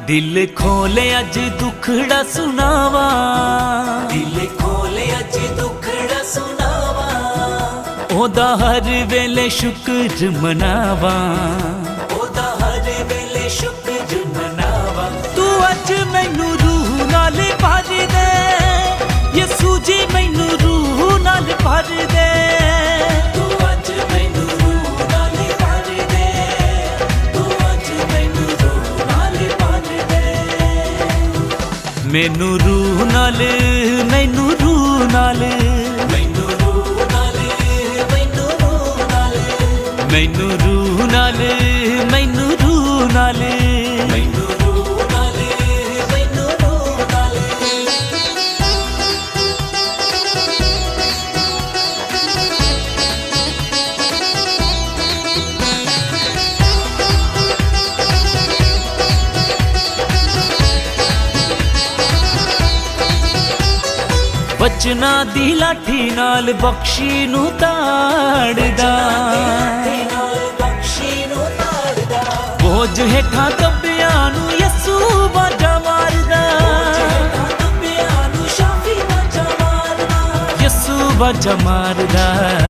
दिल खोले अज दुखड़ा सुनावा, दिल खोले अज दुखड़ा सुनावा, ओदा हर वेले शुक्र मनावा, ओदा हर वेले शुक्र मनावा। तू अज मैनू रूह नाल भर दे, यसू जी मैनू रूह नाल भर दे। तू अज मैनू रूह नाल भर दे, तू अज मैनू रूह नाल भर दे। मैनू रूह नाल, मैनू रूह नाल, मैनू रूह नाल, मैनू रूह नाल, मैनू रूह नाल, मैनू रूह नाल, मैनू रूह नाल, मैनू रूह नाल। बचना दी लाठी नाल बख्शी नू ताड़दा, बोझ हेठा दबिया नू यसू बाजा मारदा, यसू बाजा मारदा।